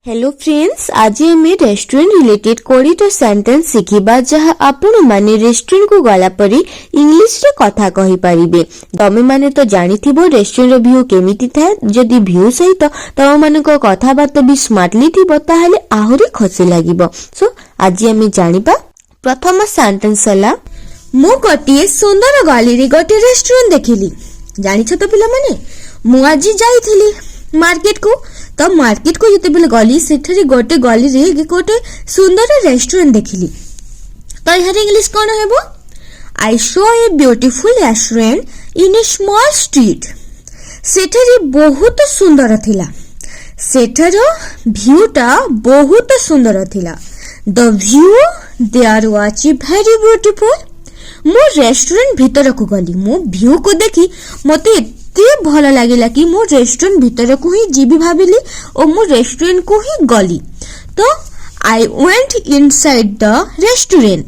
Hello friends, आज आम restaurant related कोड़ीटा sentence शिखिबा जहाँ आपण माने रेस्टोरेंट को गला परी इंग्लिश रे कथा कहि परिबे। तमे माने तो जानिथिबो रेस्टोरेंट रो व्यू केमिति थाए। जदि व्यू सहित तम मानको कथाबार्ता भी स्मार्टली थिबो ताहाले आहुरी खुशी लागिबो। सो आज आम जानिबा प्रथम सेंटेंस हला मु गोटिए सुंदर गली रे गोटे रेस्टोरेंट देखिली। जानिछ तो पिला माने मु आज जाईथिली मार्केट को। तो मार्केट को जिते बेले गली सेठरी गोटे गली रे गोटे सुंदर रेस्टोरेंट देखिली। तो यार इंग्लिश कोन हेबो? I saw a beautiful restaurant in a small street. सेठरी बहुत सुंदर थिला। सेठर व्यूटा बहुत सुंदर थिला। The view there was very beautiful. मो रेस्टोरेंट भीतर को गली। मो व्यू को देखी मते एते भल लागिला कि मो रेस्टोरेंट भीतर को ही जीवी भाबिली और मो रेस्टोरेंट को ही गली। तो I went inside the restaurant.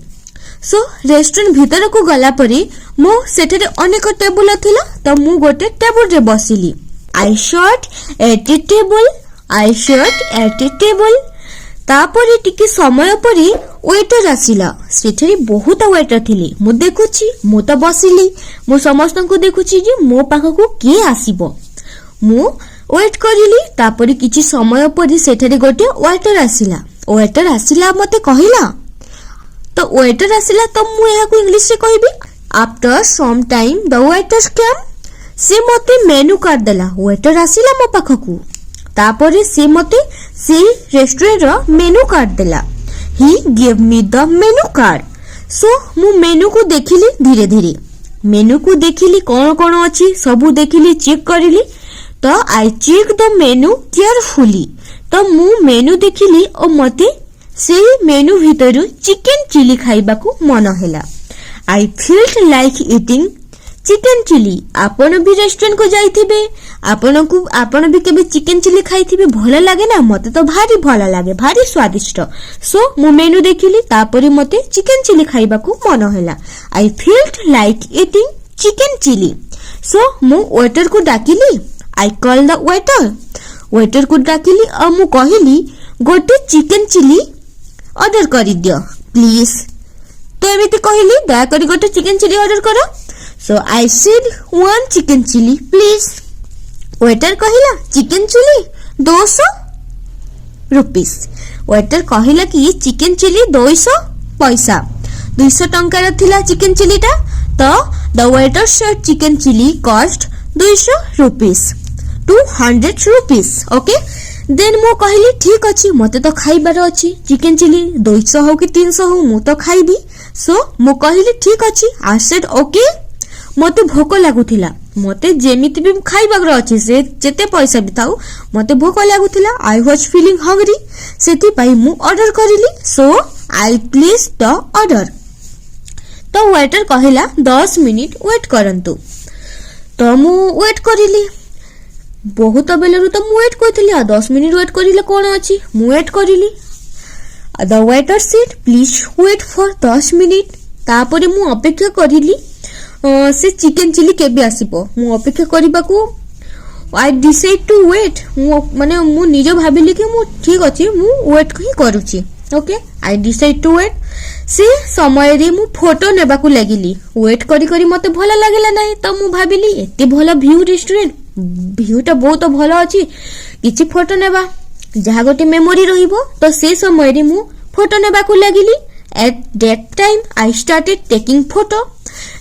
So restaurant भीतर को गला परी मो सेठरे अनेक टेबल थिला। तो मु गोटे टेबल रे बसिली। आई सॉट एट ए टेबल। आई सॉट एट ए टेबल। तापरे टिके समय परी वेटर आसिला। सेठरी बहुत वेटर थिले। मु देखुची, मु तो बसिली। मु समस्त को देखुची जे मो पाखको के आसीबो। मु वेट करिली। तापरे किछि समय परी सेठरी गोटे वेटर आसिला। वेटर आसिला मते कहिला। तो वेटर आसिला तो मु एहा को इंग्लिश रे कहबी। After some time the waiter came. से मते मेनू कार्ड देला। वेटर आसिला मो पाखको। तापरे से मते से रेस्टोरेंट रो मेनू कार्ड देला। He give me the menu card. So मु मेनू को देखिली धीरे धीरे। मेनू को देखिली कोन कोन अछि सबु देखिली, चेक करिली। तो I check the menu carefully. तो मु मेनू देखिली और मते से मेनू भितरु चिकन चिली खाइबा को मन हैला। I felt like eating chicken chilli. आपण भी रेस्टोरेंट को जाइथिबे, आपण भी केबे चिकन चिली खाइथिबे। भल लागे ना? मते तो भारी भल लागे, भारी स्वादिष्ट। सो मु मेनू देखिली। तापरे मते चिकन चिली खाइबा को मन हैला। I felt like eating chicken chilli. So मु वेटर को डाकिली। I call the waiter. Waiter को डाकिली और मु कहिली गोटे चिकन चिली ऑर्डर करि दियो प्लीज। तो एमिति कहिली दया करी गोटे चिकन चिली ऑर्डर करो। So I said one chicken chili please. Waiter कहिला चिकन चिली 200 रुपीस। वेटर कहिला कि चिकन चिली 200 पैसा। 200 टंकार थिला चिकन चिलीटा। तो the waiter said chicken chilli cost 200 rupees, 200 rupees. Okay then मु कहिली ठीक अछि, मते तो खाइबार अछि चिकन चिली 200 हो कि 300 हो मु तो खाइबी। सो मु कहिली ठीक अछि। I said okay. मते भोक लागुथिला। मते जेमिति भी खाइबार अछि से जेते पैसा भी थाउ मते भोक लागुथिला। I was feeling hungry. सेति पई मु ऑर्डर करिली। So I place the order. तो वेटर कहिला 10 मिनिट वेट करंतु। तो मु वेट करिली। बहुत बेलरु तो मु वेट करथिली। 10 मिनिट वेट करिले कोन अछि? मु वेट करिली। The waiter said please wait for 10 minute. तापरे मु अपेक्षा करिली से चिकन चिली केबे आसीबो। मु अपेक्षा करिबा को आई डिसाइड टू वेट। माने मु निज भाबिली कि मु ठीक अछि मु वेट ही करूची। Okay I decide to wait. से समय रे मु फोटो नेबा को लागिली। वेट करी करी मते भल लागिला नाही। तो मु भाबिली एते भल व्यू रेस्टोरेंट, व्यूटा बहुत भल अछि, किछि फोटो नेबा जहा गोटे मेमोरी रहिबो। तो से समय रे मु फोटो नेबा को लागिली। At that time I started taking photo.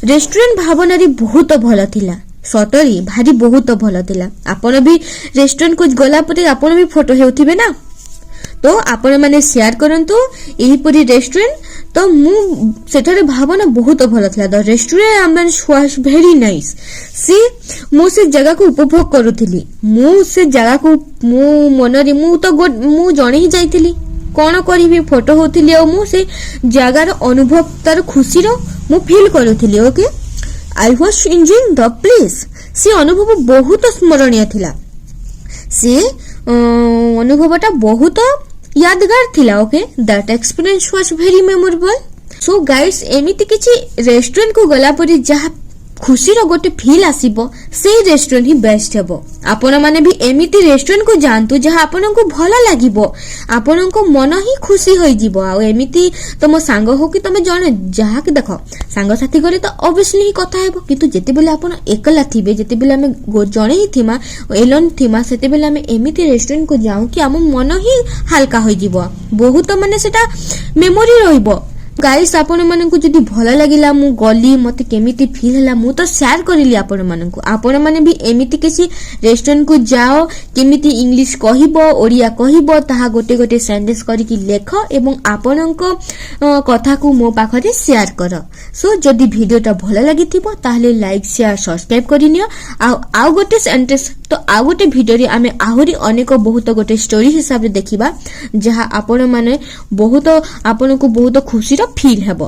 Restaurant भावना रे बहुत भल थिला। सतरी भारी बहुत भल थिला। आपण भी रेस्टोरेंट को गला परे आपण भी फोटो हेउथिबे ना? तो आपण माने शेयर करंतु एही परी रेस्टोरेंट। तो मु सेठारे भावना बहुत भल थिला। The restaurant ambience was very nice. से मु से जगह को उपभोग करूथिली। मु से जगह को मु मनरे मु तो मु जणी ही जाइथिली कोन करिबी फोटो होथिली और मु से जगार अनुभव तार खुशी रो मु फील करूथिली। Okay I was enjoying the place. से अनुभव बहुत स्मरणीय थिला। से अनुभवटा बहुत यादगार थिला। Okay that experience was very memorable. So guys एमिति किछि रेस्टोरेंट को गला परी जहा खुशीर गोटे फिल आसीबो से रेस्टोरेंट ही बेस्ट हेबो। आपण माने भी एमिति रेस्टोरेंट को जानतु जहा आपण को भलो लागिबो, आपण को मन ही खुशी होई जिवो। आ एमिति तम सांग हो कि तमे जने जहा कि देखो सांग साथी करे तो ऑब्वियसली ही कथा हेबो, किंतु जेते बेले आपण एकला थिबे, जेते बेले हमें जणे ही थिमा एलोन थिमा, सेते बेले हमें एमिति रेस्टोरेंट को जाऊ कि हम मन ही हल्का होई जिवो, बहुत माने सेटा मेमोरी रहिबो। गाइस आपण माननकु जदि भल लागिला मु गली मते केमिति फील हला मु तो शेयर करिली आपण माननकु। आपण माने भी एमिति किसी रेस्टोरेंट को जाओ, केमिति इंग्लिश कहिबो ओडिया कहिबो ताहा गोटे गोटे सेंटेंस करिकि लेख एवं आपणको कथा को मो पाखरे शेयर कर। सो जदि वीडियोटा भल लागिथिबो ताहले लाइक शेयर सब्सक्राइब करिनियो। आउ गोटे सेंटेंस तो आउ गोटे वीडियो रे आमे आहुरी अनेक बहुत गोटे स्टोरी हिसाब रे देखिबा जहा आपण माने बहुत आपनको बहुत खुशी फील हेबो।